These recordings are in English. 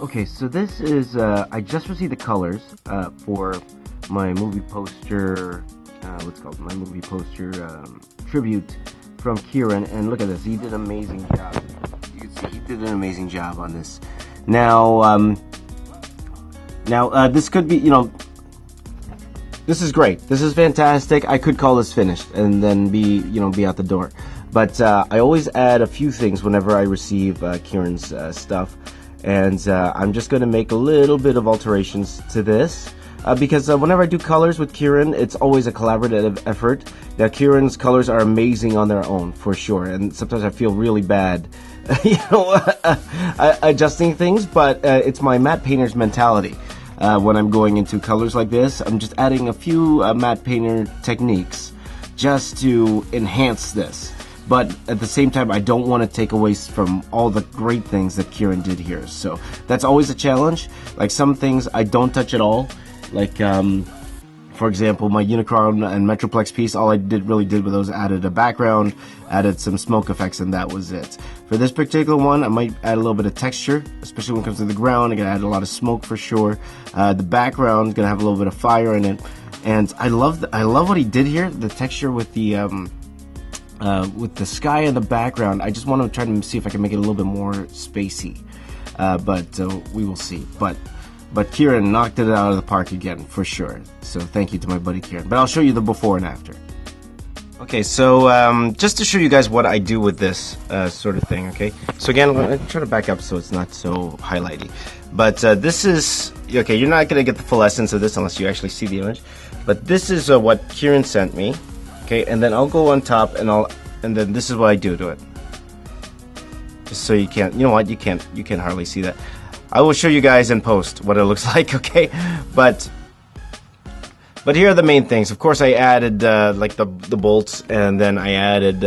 Okay, so this is, I just received the colors for my movie poster, what's it called? My movie poster tribute from Kieran, and look at this, he did an amazing job. You can see he did an amazing job on this. Now, this could be, this is great. This is fantastic. I could call this finished and then be out the door. But I always add a few things whenever I receive Kieran's stuff. And I'm just going to make a little bit of alterations to this because whenever I do colors with Kieran, it's always a collaborative effort. Now, Kieran's colors are amazing on their own, for sure, and sometimes I feel really bad, adjusting things, but it's my matte painter's mentality. When I'm going into colors like this, I'm just adding a few matte painter techniques just to enhance this. But at the same time, I don't want to take away from all the great things that Kieran did here. So that's always a challenge. Like some things I don't touch at all. Like, for example, my Unicron and Metroplex piece, all I really did with those added a background, added some smoke effects, and that was it. For this particular one, I might add a little bit of texture, especially when it comes to the ground. I'm going to add a lot of smoke for sure. The background is going to have a little bit of fire in it. And I love what he did here, the texture with the sky in the background. I just want to try to see if I can make it a little bit more spacey, but we will see. But Kieran knocked it out of the park again, for sure. So thank you to my buddy Kieran. But I'll show you the before and after. Okay, so just to show you guys what I do with this sort of thing, okay? So again, I'm trying to back up so it's not so highlighty. But this is, okay, you're not going to get the full essence of this unless you actually see the image. But this is what Kieran sent me. Okay, and then I'll go on top and then this is what I do to it. Just so you can't, you can't hardly see that. I will show you guys in post what it looks like, okay? But here are the main things. Of course, I added like the bolts, and then I added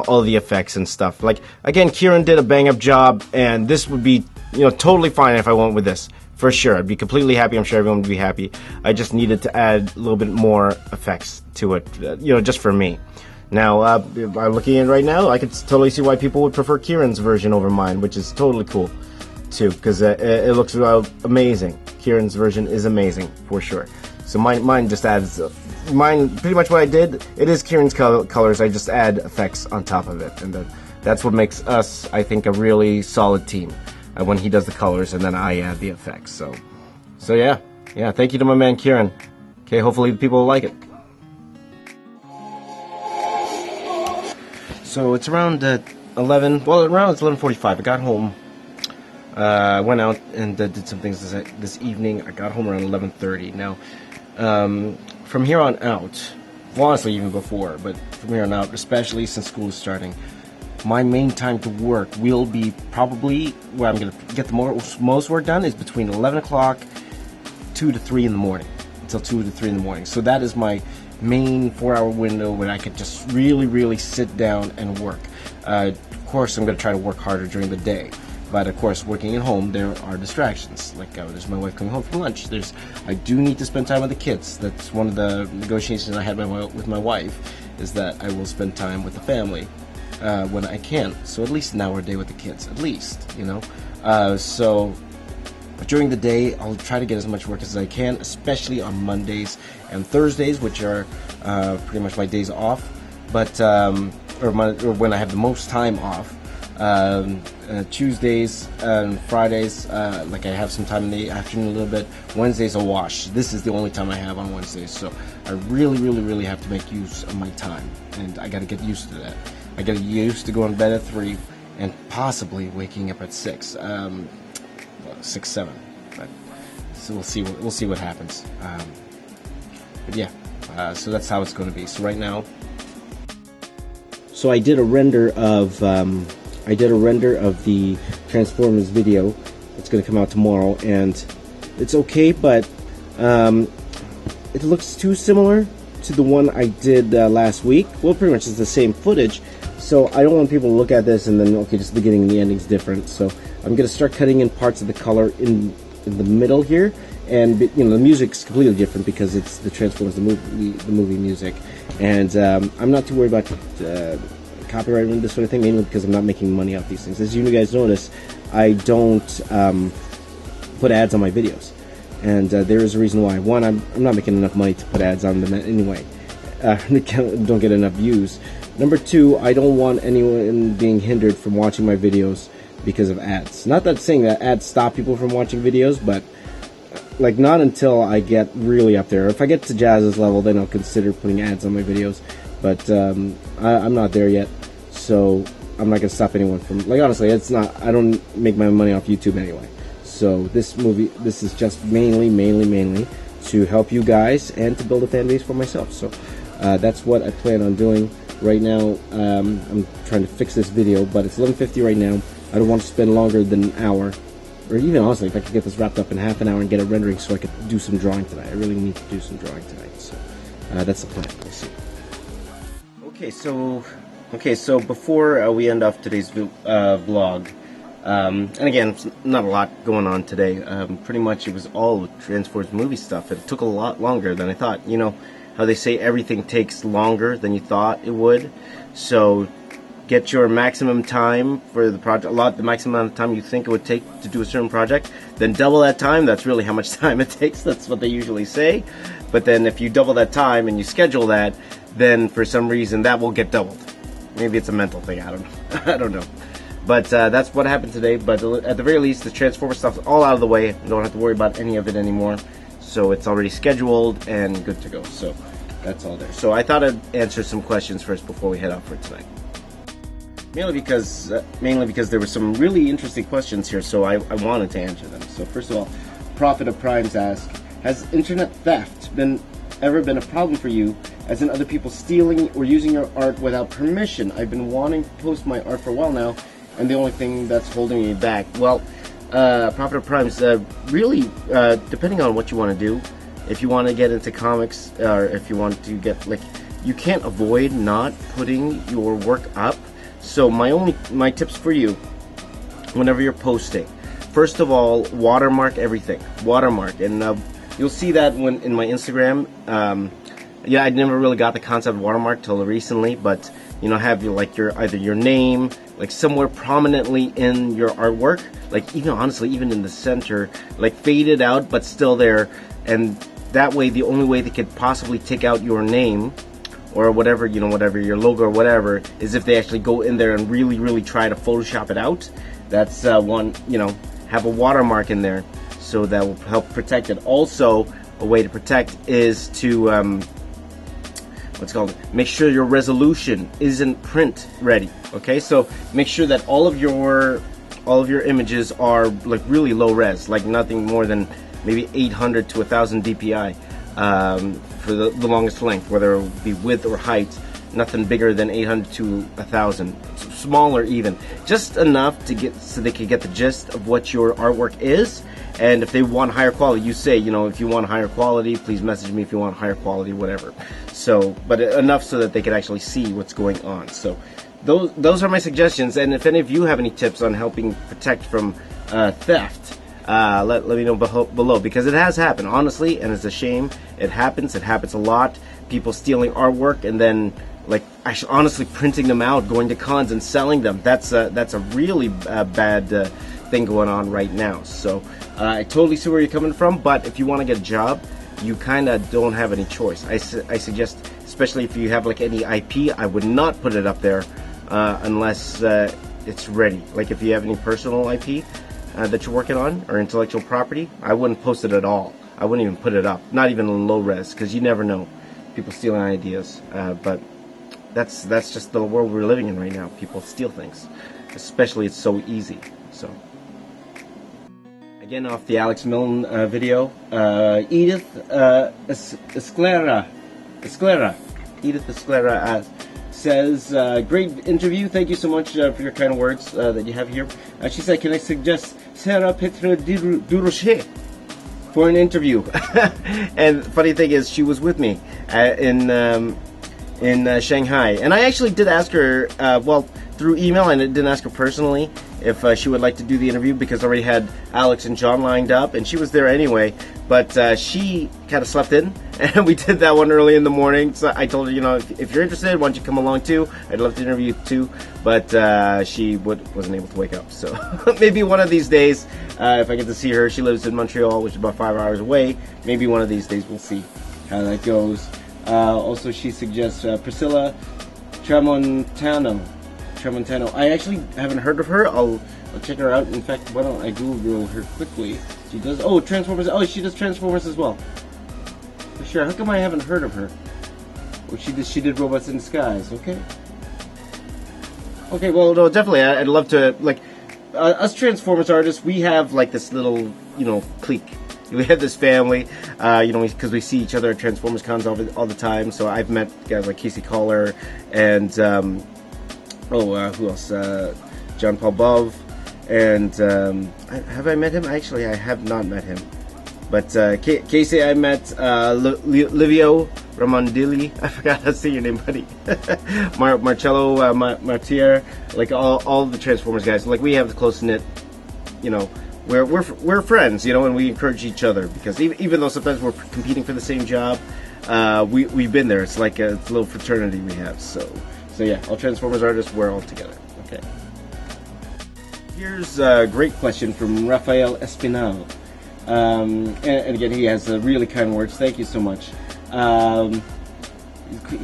all the effects and stuff. Like again, Kieran did a bang up job, and this would be totally fine if I went with this. For sure, I'd be completely happy. I'm sure everyone would be happy. I just needed to add a little bit more effects to it, just for me. Now, I'm looking at it right now. I could totally see why people would prefer Kieran's version over mine, which is totally cool, too, because it looks amazing. Kieran's version is amazing, for sure. So mine just adds, pretty much what I did, it is Kieran's colors. I just add effects on top of it, and that's what makes us, I think, a really solid team. When he does the colors and then I add the effects. So yeah, thank you to my man Kieran. Okay, hopefully the people will like it. So it's around 11, well around it's 11:45. I got home, went out and did some things this evening. I got home around 11:30. Now, from here on out, well honestly even before, but from here on out, especially since school is starting, my main time to work will be probably where I'm going to get the most work done is between 11 o'clock, 2 to 3 in the morning, until 2 to 3 in the morning. So that is my main 4-hour window where I could just really sit down and work. Of course, I'm going to try to work harder during the day. But of course, working at home, there are distractions. Like there's my wife coming home from lunch. I do need to spend time with the kids. That's one of the negotiations I had with my wife, is that I will spend time with the family. When I can, so at least an hour a day with the kids, at least, so during the day I'll try to get as much work as I can, especially on Mondays and Thursdays, which are pretty much my days off, but or when I have the most time off. Tuesdays and Fridays, like I have some time in the afternoon a little bit. Wednesdays a wash. This is the only time I have on Wednesdays, so I really have to make use of my time, and I got to get used to that. I get used to going to bed at 3 and possibly waking up at 6, 6, 7. But so we'll see what happens. But yeah, so that's how it's going to be. So right now, so I did a render of the Transformers video. It's going to come out tomorrow, and it's okay, but it looks too similar to the one I did last week. Well, pretty much it's the same footage. So I don't want people to look at this and then, okay, just the beginning and the ending's different. So I'm going to start cutting in parts of the color in the middle here. And, the music's completely different because it's the Transformers, the movie music. And I'm not too worried about copyright and this sort of thing, mainly because I'm not making money off these things. As you guys notice, I don't put ads on my videos. And there is a reason why. One, I'm not making enough money to put ads on them anyway. Don't get enough views. Number two, I don't want anyone being hindered from watching my videos because of ads. Not that saying that ads stop people from watching videos, but like not until I get really up there. If I get to Jazz's level, then I'll consider putting ads on my videos. But I'm not there yet, so I'm not gonna stop anyone from. Like honestly, it's not. I don't make my money off YouTube anyway. So this is just mainly to help you guys and to build a fan base for myself. So that's what I plan on doing right now. I'm trying to fix this video, but it's 11:50 right now. I don't want to spend longer than an hour, or even honestly, if I could get this wrapped up in half an hour and get it rendering so I could do some drawing tonight. I really need to do some drawing tonight. So that's the plan. We'll see. Okay, so before we end off today's vlog, and again, it's not a lot going on today. Pretty much it was all Transformers movie stuff. It took a lot longer than I thought. You know how they say everything takes longer than you thought it would. So get your maximum time for the project, the maximum amount of time you think it would take to do a certain project, then double that time. That's really how much time it takes. That's what they usually say. But then if you double that time and you schedule that, then for some reason that will get doubled. Maybe it's a mental thing, I don't know. I don't know. But that's what happened today. But at the very least, the Transformer stuff's all out of the way. You don't have to worry about any of it anymore. So it's already scheduled and good to go. So that's all there. So I thought I'd answer some questions first before we head out for tonight. Mainly because there were some really interesting questions here, so I wanted to answer them. So first of all, Prophet of Primes asks, has internet theft ever been a problem for you, as in other people stealing or using your art without permission? I've been wanting to post my art for a while now, and the only thing that's holding me back. Well, Prophet of Primes, really, depending on what you want to do, if you want to get into comics, or if you want to get, like, you can't avoid not putting your work up. So my tips for you, whenever you're posting, first of all, watermark everything. Watermark, and you'll see that when in my Instagram. Yeah, I never really got the concept of watermark till recently, but you know, have either your name like somewhere prominently in your artwork, like even honestly, even in the center, like faded out but still there, and that way the only way they could possibly take out your name or whatever, you know, whatever your logo or whatever, is if they actually go in there and really try to Photoshop it out. That's one, you know, have a watermark in there, so that will help protect it. Also, a way to protect is to make sure your resolution isn't print ready. Okay, so make sure that all of your images are like really low res, like nothing more than maybe 800 to 1000 dpi for the longest length, whether it be width or height. Nothing bigger than 800 to 1000, smaller even, just enough to get so they can get the gist of what your artwork is. And if they want higher quality, you say, you know, if you want higher quality, please message me if you want higher quality, whatever. So, but enough so that they can actually see what's going on. So those are my suggestions. And if any of you have any tips on helping protect from theft, let me know below, because it has happened, honestly, and it's a shame. It happens a lot. People stealing artwork and then, like, actually honestly printing them out, going to cons and selling them. That's a really bad thing going on right now. So I totally see where you're coming from, but if you want to get a job, you kind of don't have any choice. I suggest, especially if you have like any IP, I would not put it up there unless it's ready. Like if you have any personal IP that you're working on, or intellectual property, I wouldn't post it at all. I wouldn't even put it up, not even in low res, because you never know, people stealing ideas. But that's just the world we're living in right now. People steal things, especially it's so easy. So again, off the Alex Milne video, Edith Esclera says, great interview, thank you so much for your kind words that you have here. She said, can I suggest Sarah Petra Durocher for an interview? And funny thing is, she was with me in Shanghai, and I actually did ask her, well, through email, and I didn't ask her personally if she would like to do the interview, because I already had Alex and John lined up, and she was there anyway. But she kind of slept in, and we did that one early in the morning. So I told her, you know, if you're interested, why don't you come along too? I'd love to interview you too. But she wasn't able to wake up. So maybe one of these days, if I get to see her, she lives in Montreal, which is about 5 hours away. Maybe one of these days we'll see how that goes. Also, she suggests Priscilla Tramontano. I actually haven't heard of her. I'll check her out. In fact, why don't I Google her quickly? She does. Oh, Transformers. Oh, she does Transformers as well. For sure. How come I haven't heard of her? Oh, she did Robots in Disguise. Okay. Okay. Well, no, definitely. I'd love to, like, us Transformers artists. We have like this little, you know, clique. We have this family, you know, because we see each other at Transformers cons all the time. So I've met guys like Casey Collar and who else? John Paul Bove, and have I met him? Actually, I have not met him. But Casey, I met Livio Ramondilli. I forgot how to say your name, buddy. Marcello Martier, like all the Transformers guys. Like, we have the close knit, you know. We're friends, you know, and we encourage each other, because even though sometimes we're competing for the same job, we've been there. It's like a little fraternity we have. So yeah, all Transformers artists, we're all together. Okay. Here's a great question from Rafael Espinal, and again, he has really kind words. Thank you so much.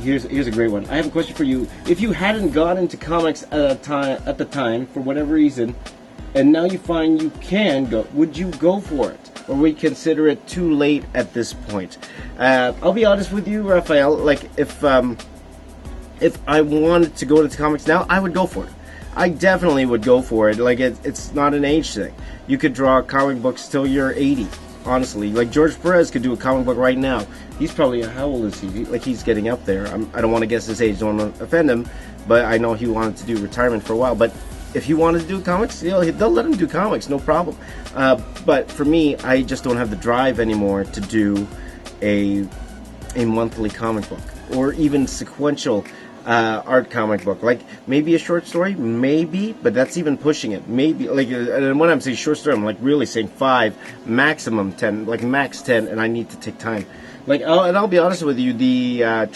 Here's a great one. I have a question for you. If you hadn't got into comics at the time for whatever reason, and now you find you can go, would you go for it? Or would you consider it too late at this point? I'll be honest with you, Raphael. Like, if I wanted to go into comics now, I would go for it. I definitely would go for it. Like, it's not an age thing. You could draw comic books till you're 80, honestly. Like, George Perez could do a comic book right now. He's probably, how old is he? Like, he's getting up there. I don't want to guess his age, don't want to offend him, but I know he wanted to do retirement for a while. But if he wanted to do comics, you know, they'll let him do comics, no problem. But for me, I just don't have the drive anymore to do a monthly comic book, or even sequential art comic book. Like, maybe a short story, maybe, but that's even pushing it. Maybe, like, and when I'm saying short story, I'm like really saying 5, maximum 10, like max 10, and I need to take time. Like, I'll be honest with you, the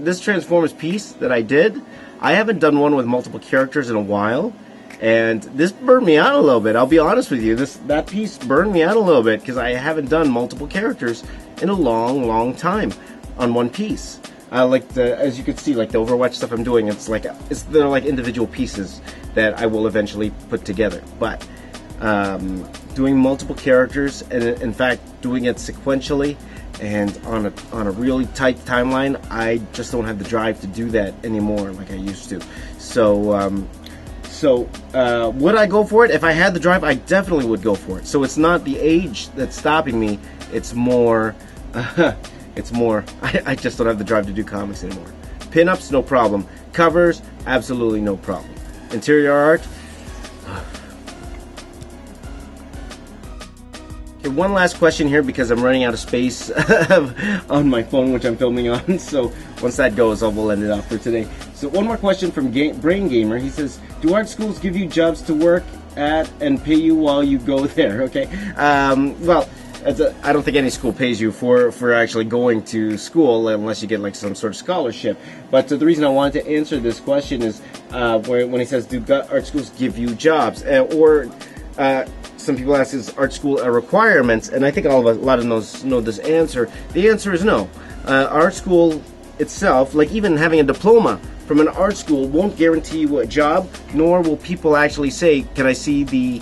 this Transformers piece that I did, I haven't done one with multiple characters in a while. And this burned me out a little bit. I'll be honest with you. That piece burned me out a little bit, because I haven't done multiple characters in a long time on one piece. Like, as you can see, like the Overwatch stuff I'm doing, they're like individual pieces that I will eventually put together. But doing multiple characters, and in fact doing it sequentially and on a really tight timeline, I just don't have the drive to do that anymore like I used to. So would I go for it? If I had the drive, I definitely would go for it. So it's not the age that's stopping me. It's more, I just don't have the drive to do comics anymore. Pinups, no problem. Covers, absolutely no problem. Interior art. Okay, one last question here, because I'm running out of space on my phone, which I'm filming on. So once that goes, we'll end it off for today. So one more question from Brain Gamer. He says, do art schools give you jobs to work at and pay you while you go there? Okay. Well, I don't think any school pays you for actually going to school, unless you get like some sort of scholarship. But the reason I wanted to answer this question is when he says, do art schools give you jobs? Some people ask, is art school a requirement? And I think a lot of us know this answer. The answer is no. Art school itself, like even having a diploma from an art school, won't guarantee you a job, nor will people actually say, can I see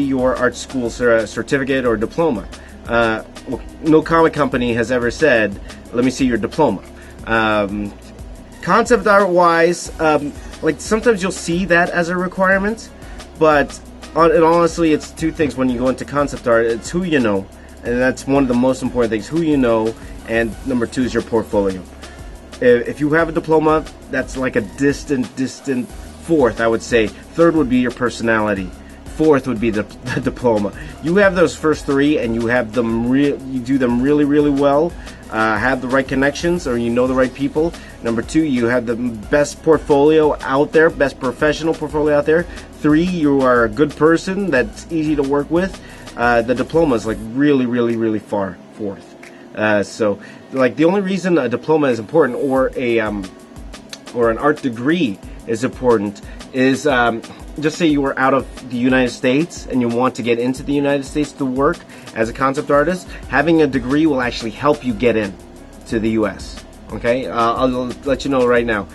your art school certificate or diploma? No comic company has ever said, let me see your diploma. Concept art wise, like sometimes you'll see that as a requirement, but honestly, it's two things when you go into concept art. It's who you know, and that's one of the most important things, who you know, and number 2 is your portfolio. If you have a diploma, that's like a distant fourth, I would say. Third would be your personality. Fourth would be the diploma. You have those first 3, and you have them. You do them really well. have the right connections, or you know the right people. Number 2, you have the best portfolio out there, best professional portfolio out there. 3, you are a good person that's easy to work with. The diploma is like really far forth. So like the only reason a diploma is important, or an art degree is important, is just say you were out of the United States and you want to get into the United States to work as a concept artist. Having a degree will actually help you get in to the US. Okay, I'll let you know right now,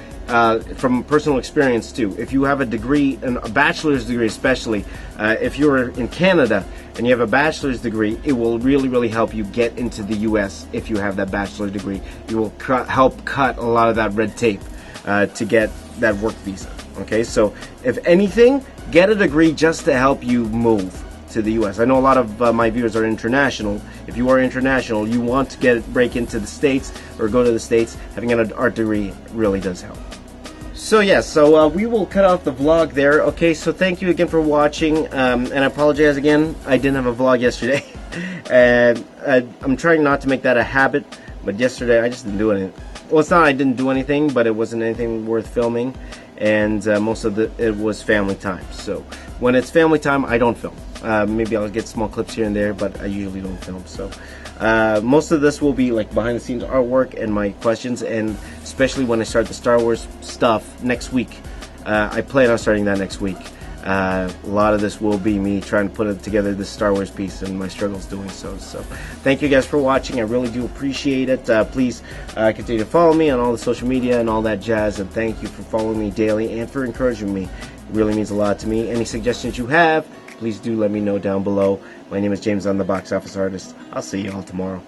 from personal experience too. If you have a degree, and a bachelor's degree especially, if you're in Canada and you have a bachelor's degree, it will really help you get into the US. If you have that bachelor's degree, it will help cut a lot of that red tape to get that work visa. Okay, so if anything, get a degree just to help you move to the US. I know a lot of my viewers are international. If you are international, you want to break into the States or go to the States, having an art degree really does help. So yeah, so we will cut off the vlog there. Okay, so thank you again for watching, and I apologize again, I didn't have a vlog yesterday. And I'm trying not to make that a habit, but yesterday I just didn't do anything. Well, it's not I didn't do anything, but it wasn't anything worth filming, and most of it was family time. So when it's family time, I don't film. Maybe I'll get small clips here and there, but I usually don't film. So most of this will be like behind the scenes artwork and my questions, and especially when I start the Star Wars stuff next week. I plan on starting that next week. A lot of this will be me trying to put together this Star Wars piece and my struggles doing so. So thank you guys for watching. I really do appreciate it. Please continue to follow me on all the social media and all that jazz, and thank you for following me daily and for encouraging me. It really means a lot to me. Any suggestions you have, please do let me know down below. My name is James, I'm the Box Office Artist. I'll see you all tomorrow.